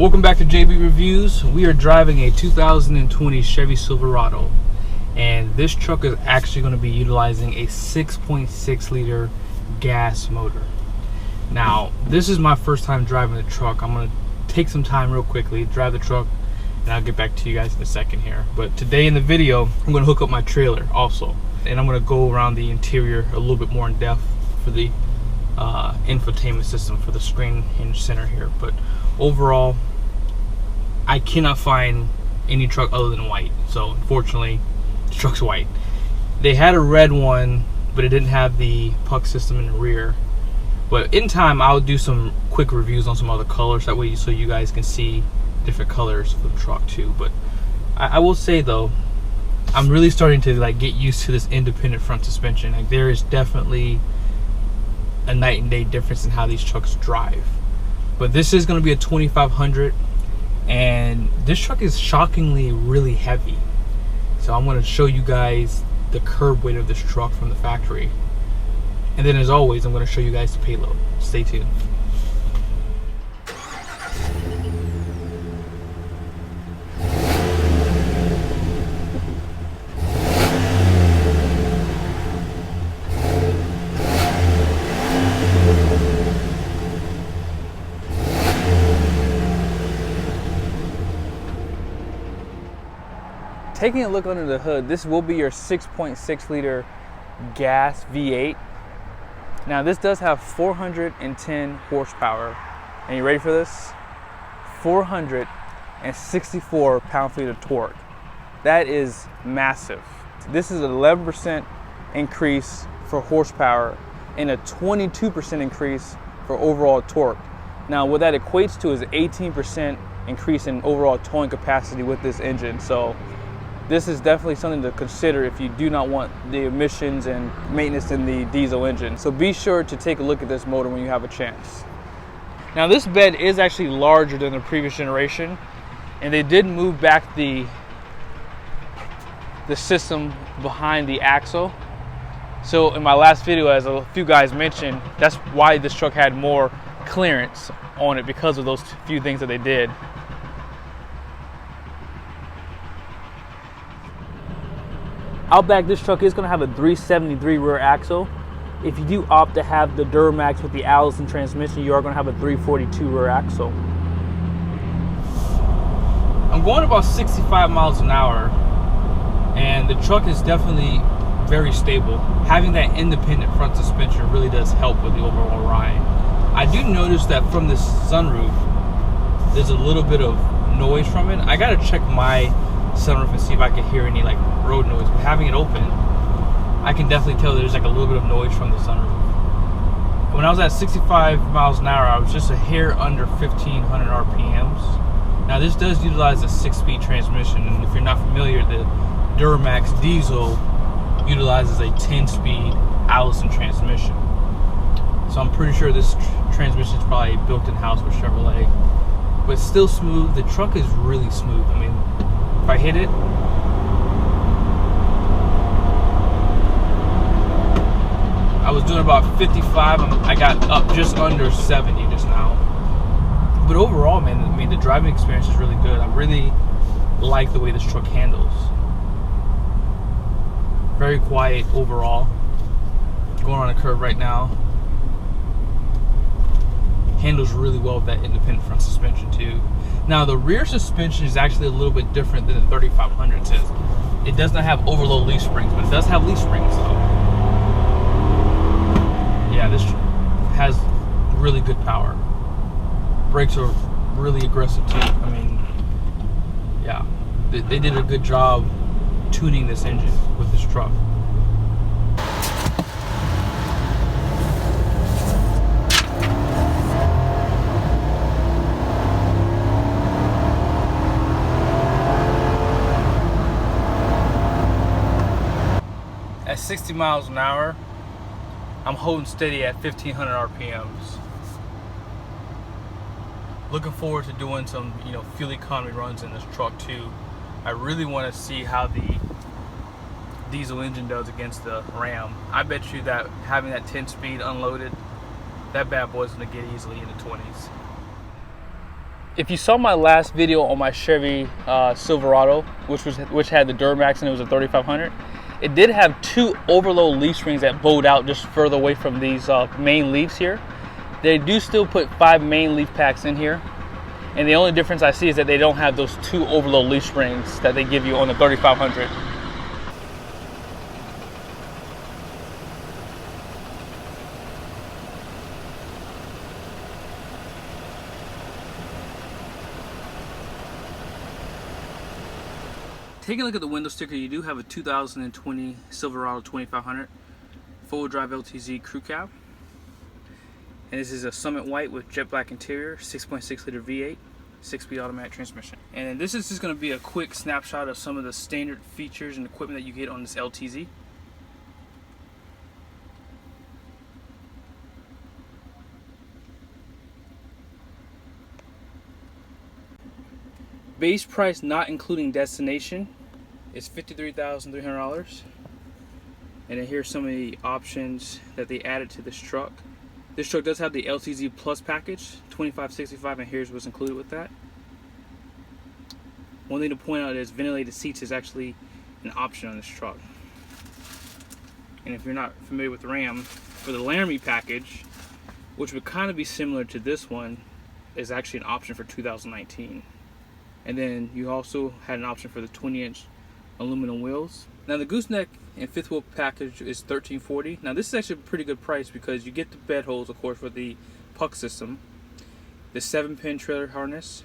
Welcome back to JB Reviews. We are driving a 2020 Chevy Silverado, and this truck is actually going to be utilizing a 6.6 liter gas motor. Now, this is my first time driving the truck. I'm going to take some time real quickly, drive the truck, and I'll get back to you guys in a second here. But today in the video, I'm going to hook up my trailer also, and I'm going to go around the interior a little bit more in depth for the infotainment system for the screen hinge center here. But overall, I cannot find any truck other than white, so unfortunately the truck's white. They had a red one, but it didn't have the puck system in the rear. But in time, I'll do some quick reviews on some other colors, that way so you guys can see different colors for the truck too. But I will say though, I'm really starting to like get used to this independent front suspension. Like, there is definitely a night and day difference in how these trucks drive. But this is going to be a 2500, and this truck is shockingly really heavy. So I'm going to show you guys the curb weight of this truck from the factory, and then as always, I'm going to show you guys the payload. Stay tuned. Taking a look under the hood, this will be your 6.6 liter gas V8. Now this does have 410 horsepower. And you ready for this? 464 pound-feet of torque. That is massive. This is an 11% increase for horsepower and a 22% increase for overall torque. Now what that equates to is an 18% increase in overall towing capacity with this engine. So this is definitely something to consider if you do not want the emissions and maintenance in the diesel engine. So be sure to take a look at this motor when you have a chance. Now this bed is actually larger than the previous generation, and they did move back the system behind the axle. So in my last video, as a few guys mentioned, that's why this truck had more clearance on it, because of those few things that they did. Out back, this truck is going to have a 373 rear axle. If you do opt to have the Duramax with the Allison transmission, you are going to have a 342 rear axle. I'm going about 65 miles an hour, and the truck is definitely very stable. Having that independent front suspension really does help with the overall ride. I do notice that from this sunroof, there's a little bit of noise from it. I got to check my sunroof and see if I can hear any like road noise, but having it open, I can definitely tell there's like a little bit of noise from the sunroof. When I was at 65 miles an hour, I was just a hair under 1500 RPMs. Now this does utilize a 6-speed transmission, and if you're not familiar, the Duramax diesel utilizes a 10-speed Allison transmission. So I'm pretty sure this transmission is probably built in-house with Chevrolet, but it's still smooth. The truck is really smooth. I mean, if I hit it, I was doing about 55. I got up just under 70 just now. But overall, man, I mean, the driving experience is really good. I really like the way this truck handles. Very quiet overall. Going on a curve right now. Handles really well with that independent front suspension too. Now the rear suspension is actually a little bit different than the 3500 is. It does not have overload leaf springs, but it does have leaf springs though. Yeah, this has really good power. Brakes are really aggressive too. I mean, yeah, they did a good job tuning this engine with this truck. At 60 miles an hour, I'm holding steady at 1500 RPMs. Looking forward to doing some, fuel economy runs in this truck too. I really want to see how the diesel engine does against the Ram. I bet you that having that 10-speed unloaded, that bad boy's gonna get easily in the 20s. If you saw my last video on my Chevy Silverado, which had the Duramax and it was a 3500, it did have 2 overload leaf springs that bowed out just further away from these main leaves here. They do still put 5 main leaf packs in here, and the only difference I see is that they don't have those 2 overload leaf springs that they give you on the 3500. Taking a look at the window sticker, you do have a 2020 Silverado 2500 4-wheel drive LTZ crew cab. And this is a Summit White with jet black interior, 6.6 liter V8, 6-speed automatic transmission. And this is just going to be a quick snapshot of some of the standard features and equipment that you get on this LTZ. Base price not including destination is $53,300. And then here's some of the options that they added to this truck. This truck does have the LTZ Plus package, $2565, and here's what's included with that. One thing to point out is ventilated seats is actually an option on this truck. And if you're not familiar with Ram, for the Laramie package, which would kind of be similar to this one, is actually an option for 2019. And then you also had an option for the 20-inch aluminum wheels. Now the gooseneck and 5th wheel package is $1340. Now this is actually a pretty good price because you get the bed holes, of course, for the puck system, the 7-pin trailer harness,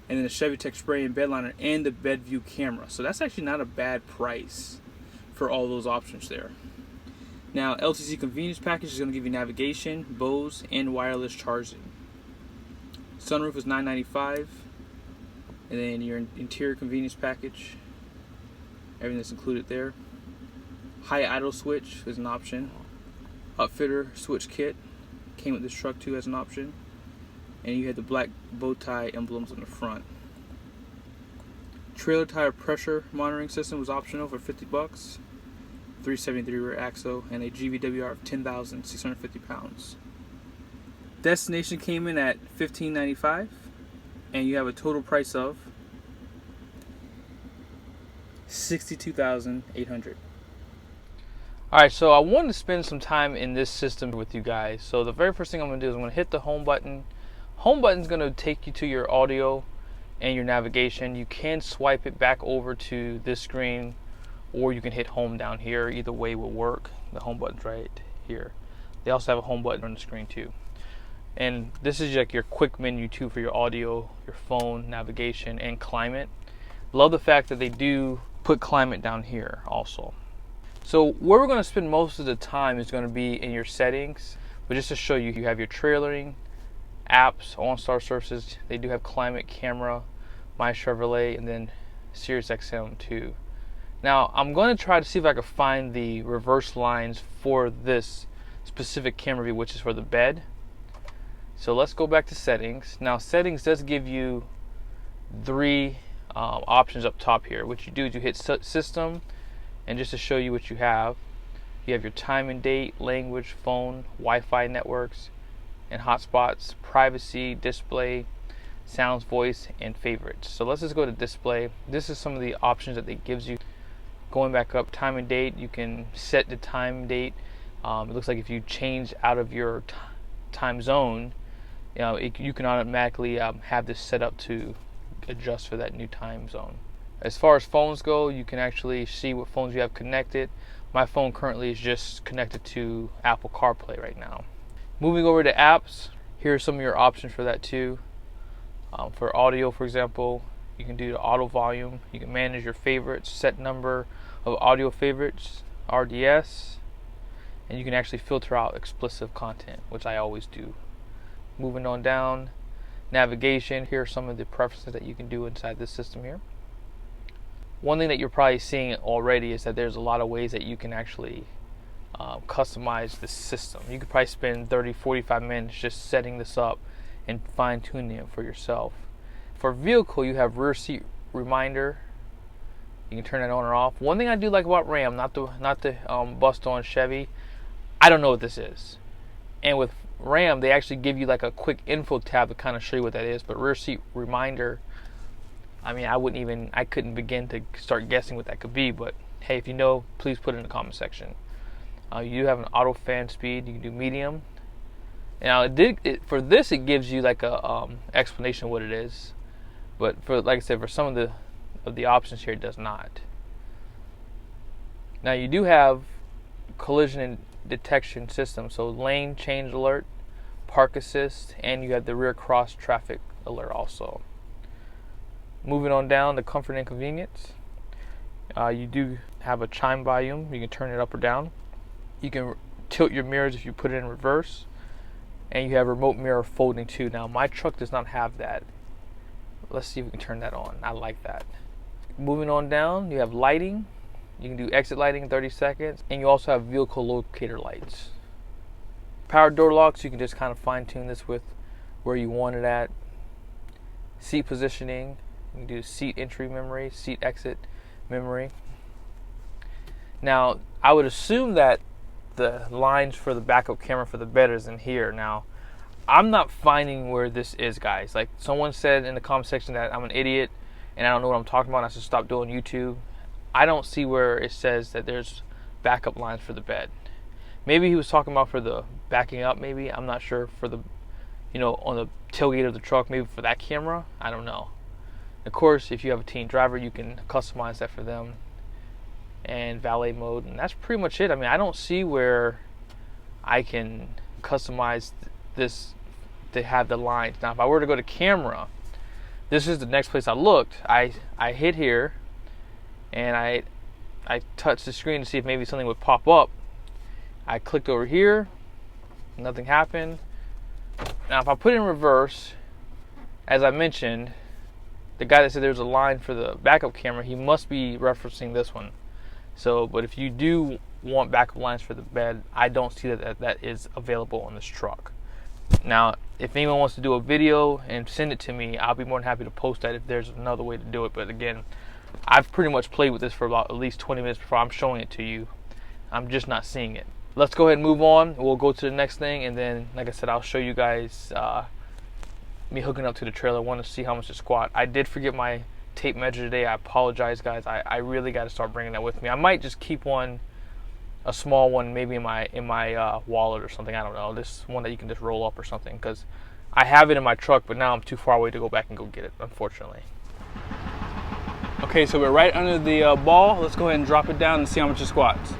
and then the Chevy Tech spray and bed liner and the bed view camera. So that's actually not a bad price for all those options there. Now LTZ convenience package is going to give you navigation, Bose, and wireless charging. Sunroof is $995. And then your interior convenience package, everything that's included there. High idle switch is an option. Upfitter switch kit came with this truck too as an option. And you had the black bow tie emblems on the front. Trailer tire pressure monitoring system was optional for $50. 373 rear axle and a GVWR of 10,650 pounds. Destination came in at $1595. And you have a total price of $62,800. Alright, so I wanted to spend some time in this system with you guys. So the very first thing I'm going to do is I'm going to hit the home button. Home button is going to take you to your audio and your navigation. You can swipe it back over to this screen, or you can hit home down here. Either way will work. The home button's right here. They also have a home button on the screen too. And this is like your quick menu too for your audio, your phone, navigation, and climate. Love the fact that they do put climate down here also. So where we're going to spend most of the time is going to be in your settings. But just to show you, you have your trailering, apps, OnStar services. They do have climate, camera, My Chevrolet, and then Sirius XM too. Now I'm going to try to see if I can find the reverse lines for this specific camera view, which is for the bed. So let's go back to settings. Now settings does give you 3 options up top here. What you do is you hit system, and just to show you what you have your time and date, language, phone, Wi-Fi networks, and hotspots, privacy, display, sounds, voice, and favorites. So let's just go to display. This is some of the options that it gives you. Going back up, time and date, you can set the time and date. It looks like if you change out of your time zone, you can automatically have this set up to adjust for that new time zone. As far as phones go, you can actually see what phones you have connected. My phone currently is just connected to Apple CarPlay right now. Moving over to apps, here are some of your options for that too. For audio, for example, you can do the auto volume. You can manage your favorites, set number of audio favorites, RDS, and you can actually filter out explicit content, which I always do. Moving on down, navigation, here are some of the preferences that you can do inside this system here. One thing that you're probably seeing already is that there's a lot of ways that you can actually customize the system. You could probably spend 30-45 minutes just setting this up and fine-tuning it for yourself. For vehicle, you have rear seat reminder. You can turn that on or off. One thing I do like about Ram, not to bust on Chevy, I don't know what this is. And with Ram, they actually give you like a quick info tab to kind of show you what that is. But rear seat reminder, I mean, I couldn't begin to start guessing what that could be. But hey, if you know, please put it in the comment section. You do have an auto fan speed. You can do medium. Now for this, it gives you like a explanation of what it is. But for, like I said, for some of the options here, it does not. Now you do have collision and detection system, so lane change alert, park assist, and you have the rear cross traffic alert also. Moving on down to comfort and convenience, you do have a chime volume. You can turn it up or down. You can tilt your mirrors if you put it in reverse, and you have remote mirror folding too. Now my truck does not have that. Let's see if we can turn that on. I like that. Moving on down, you have lighting. You can do exit lighting in 30 seconds, and you also have vehicle locator lights. Power door locks, you can just kind of fine tune this with where you want it at. Seat positioning, you can do seat entry memory, seat exit memory. Now, I would assume that the lines for the backup camera for the bed is in here. Now, I'm not finding where this is, guys. Like someone said in the comment section that I'm an idiot and I don't know what I'm talking about and I should stop doing YouTube. I don't see where it says that there's backup lines for the bed. Maybe he was talking about for the backing up, maybe. I'm not sure. For the, on the tailgate of the truck, maybe for that camera. I don't know. Of course, if you have a teen driver, you can customize that for them. And valet mode. And that's pretty much it. I mean, I don't see where I can customize this to have the lines. Now, if I were to go to camera, this is the next place I looked. I hit here. And I touched the screen to see if maybe something would pop up. I clicked over here, nothing happened. Now if I put it in reverse, as I mentioned, the guy that said there's a line for the backup camera, he must be referencing this one. So, but if you do want backup lines for the bed, I don't see that is available on this truck. Now, if anyone wants to do a video and send it to me, I'll be more than happy to post that if there's another way to do it. But again, I've pretty much played with this for about at least 20 minutes before I'm showing it to you. I'm just not seeing it. Let's go ahead and move on. We'll go to the next thing, and then, like I said, I'll show you guys me hooking up to the trailer. I want to see how much to squat. I did forget my tape measure today. I apologize, guys. I really got to start bringing that with me. I might just keep one, a small one, maybe in my wallet or something. I don't know. This one that you can just roll up or something, because I have it in my truck, but now I'm too far away to go back and go get it, unfortunately. Okay, so we're right under the ball. Let's go ahead and drop it down and see how much it squats.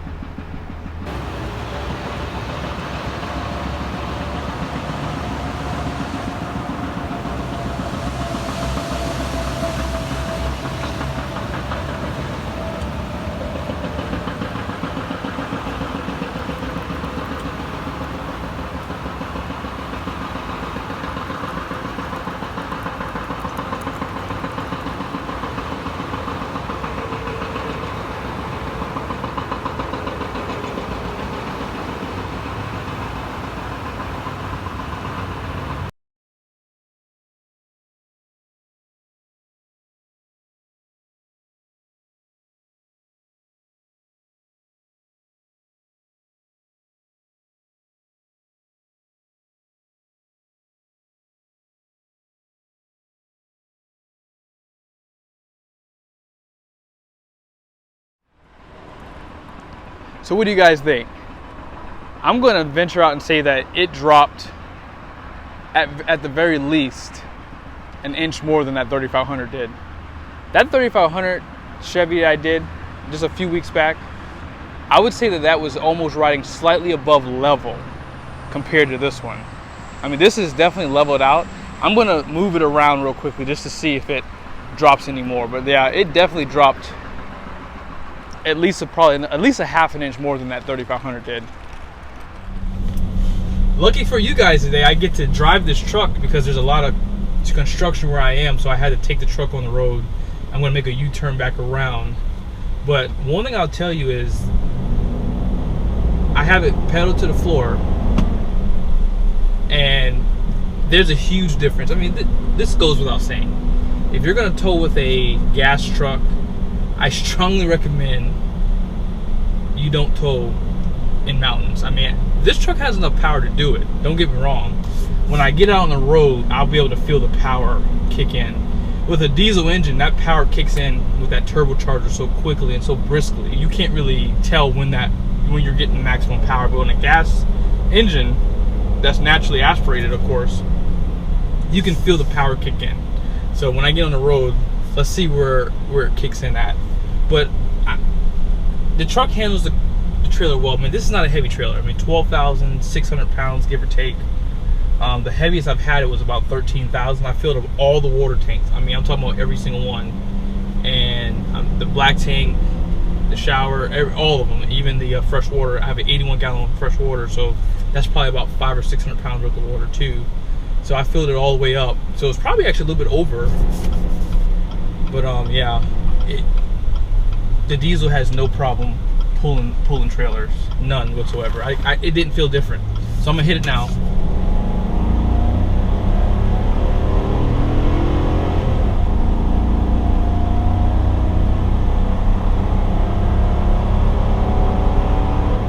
So what do you guys think? I'm going to venture out and say that it dropped at the very least an inch more than that 3500 did. That 3500 Chevy I did just a few weeks back, I would say that was almost riding slightly above level compared to this one. I mean, this is definitely leveled out. I'm going to move it around real quickly just to see if it drops anymore. But yeah, it definitely dropped at least a half an inch more than that 3500 did. Lucky for you guys today, I get to drive this truck because there's a lot of construction where I am, so I had to take the truck on the road. I'm going to make a U-turn back around. But one thing I'll tell you is I have it pedal to the floor, and there's a huge difference. I mean, this goes without saying. If you're going to tow with a gas truck, I strongly recommend you don't tow in mountains. I mean, this truck has enough power to do it, don't get me wrong. When I get out on the road, I'll be able to feel the power kick in. With a diesel engine, that power kicks in with that turbocharger so quickly and so briskly. You can't really tell when you're getting the maximum power. But on a gas engine that's naturally aspirated, of course, you can feel the power kick in. So when I get on the road, let's see where it kicks in at. But the truck handles the trailer well. I mean, this is not a heavy trailer. I mean, 12,600 pounds, give or take. The heaviest I've had it was about 13,000. I filled up all the water tanks. I mean, I'm talking about every single one. And the black tank, the shower, all of them, even the fresh water. I have an 81 gallon of fresh water, so that's probably about 500 or 600 pounds worth of water too. So I filled it all the way up. So it's probably actually a little bit over. But yeah, the diesel has no problem pulling trailers, none whatsoever. It didn't feel different. So I'm gonna hit it now.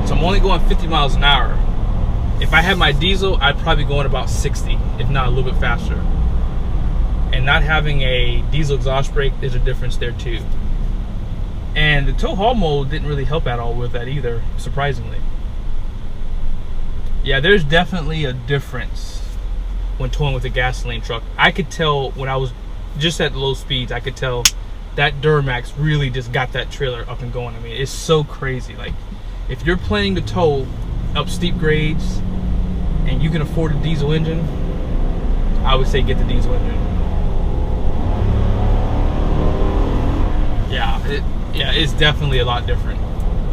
So I'm only going 50 miles an hour. If I had my diesel, I'd probably be going about 60, if not a little bit faster. And not having a diesel exhaust brake, there's a difference there too. And the tow haul mode didn't really help at all with that either, surprisingly. Yeah, there's definitely a difference when towing with a gasoline truck. I could tell when I was just at low speeds, I could tell that Duramax really just got that trailer up and going. I mean, it's so crazy. Like, if you're planning to tow up steep grades and you can afford a diesel engine, I would say get the diesel engine. Yeah, it's definitely a lot different.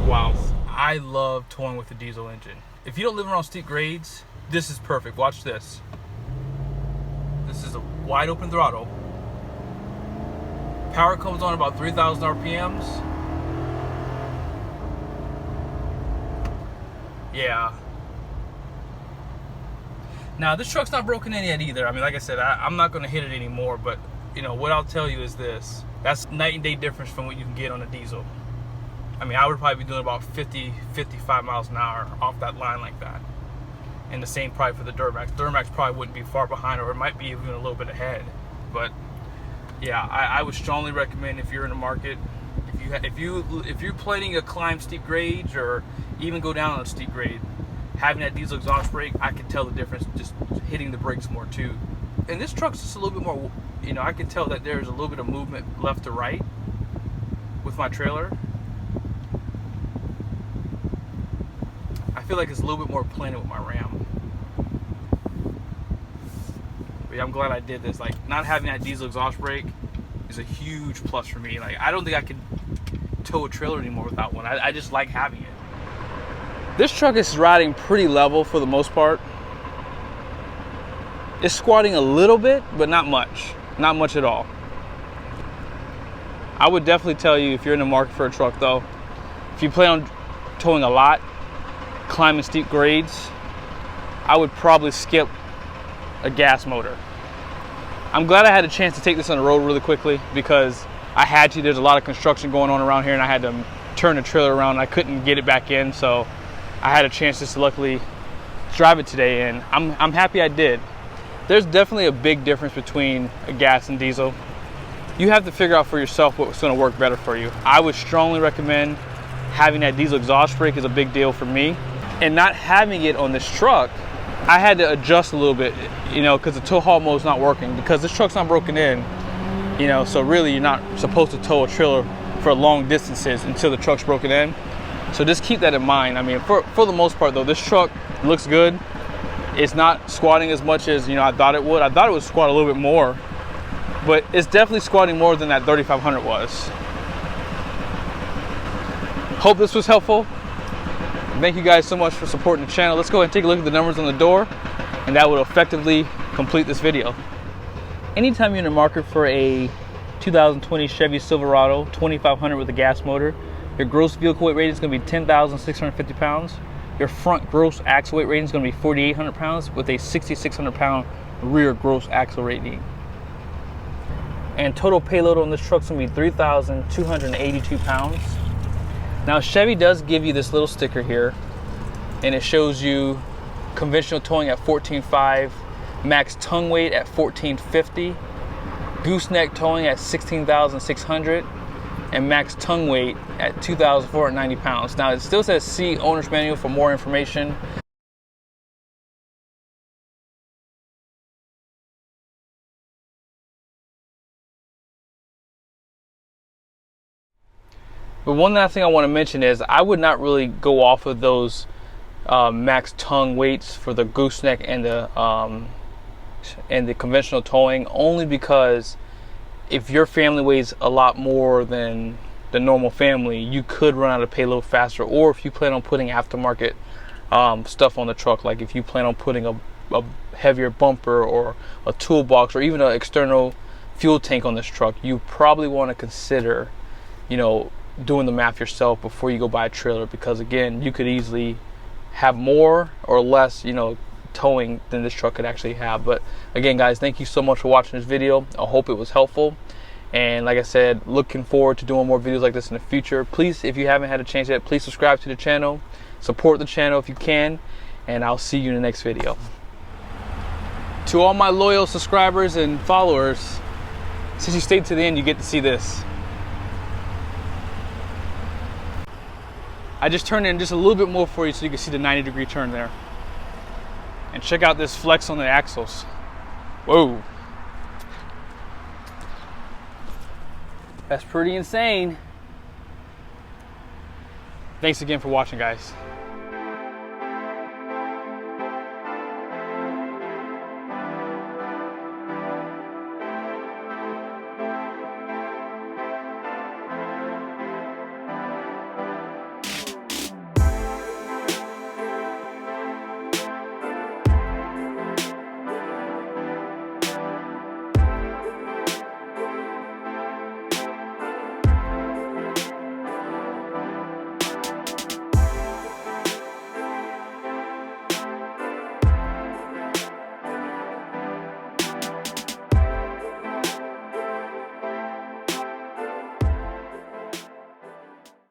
Wow. I love towing with the diesel engine. If you don't live around steep grades, this is perfect. Watch this. This is a wide open throttle. Power comes on about 3,000 RPMs. Yeah. Now, this truck's not broken in yet either. I mean, like I said, I'm not going to hit it anymore, but you know what I'll tell you is this: that's night and day difference from what you can get on a diesel. I mean, I would probably be doing about 50, 55 miles an hour off that line like that. And the same probably for the Duramax. Duramax probably wouldn't be far behind, or it might be even a little bit ahead. But yeah, I would strongly recommend, if you're in the market, if you're planning to climb steep grades or even go down on a steep grade, having that diesel exhaust brake, I can tell the difference just hitting the brakes more too. And this truck's just a little bit more, you know, I can tell that there's a little bit of movement left to right with my trailer. I feel like it's a little bit more planted with my Ram. But yeah, I'm glad I did this. Like, not having that diesel exhaust brake is a huge plus for me. Like, I don't think I could tow a trailer anymore without one. I just like having it. This truck is riding pretty level for the most part. It's squatting a little bit, but not much. Not much at all. I would definitely tell you, if you're in the market for a truck though, if you plan on towing a lot, climbing steep grades, I would probably skip a gas motor. I'm glad I had a chance to take this on the road really quickly, because I had to. There's a lot of construction going on around here, and I had to turn the trailer around. I couldn't get it back in, so I had a chance just to luckily drive it today, and I'm happy I did. There's definitely a big difference between a gas and diesel. You have to figure out for yourself what's going to work better for you. I would strongly recommend having that diesel exhaust brake is a big deal for me. And not having it on this truck, I had to adjust a little bit, you know, because the tow haul mode is not working, because this truck's not broken in, you know, so really you're not supposed to tow a trailer for long distances until the truck's broken in. So just keep that in mind. I mean, for the most part though, this truck looks good. It's not squatting as much as, you know, I thought it would. I thought it would squat a little bit more, but it's definitely squatting more than that 3500 was. Hope this was helpful. Thank you guys so much for supporting the channel. Let's go ahead and take a look at the numbers on the door, and that will effectively complete this video. Anytime you're in the market for a 2020 Chevy Silverado 2500 with a gas motor, your gross vehicle weight rating is going to be 10,650 pounds. Your front gross axle weight rating is going to be 4,800 pounds with a 6,600 pound rear gross axle rating. And total payload on this truck is going to be 3,282 pounds. Now, Chevy does give you this little sticker here and it shows you conventional towing at 14.5, max tongue weight at 1450, gooseneck towing at 16,600, and max tongue weight at 2,490 pounds. Now it still says see owner's manual for more information. But one last thing I want to mention is I would not really go off of those max tongue weights for the gooseneck and the conventional towing, only because if your family weighs a lot more than the normal family, you could run out of payload faster. Or if you plan on putting aftermarket stuff on the truck, like if you plan on putting a heavier bumper or a toolbox or even an external fuel tank on this truck, you probably want to consider, you know, doing the math yourself before you go buy a trailer, because again, you could easily have more or less, you know, towing than this truck could actually have. But again, guys, thank you so much for watching this video. I hope it was helpful, and like I said, looking forward to doing more videos like this in the future. Please, if you haven't had a chance yet, please subscribe to the channel, support the channel if you can, and I'll see you in the next video. To all my loyal subscribers and followers, since you stayed to the end, you get to see this. I just turned in just a little bit more for you so you can see the 90-degree turn there. And check out this flex on the axles. Whoa. That's pretty insane. Thanks again for watching, guys.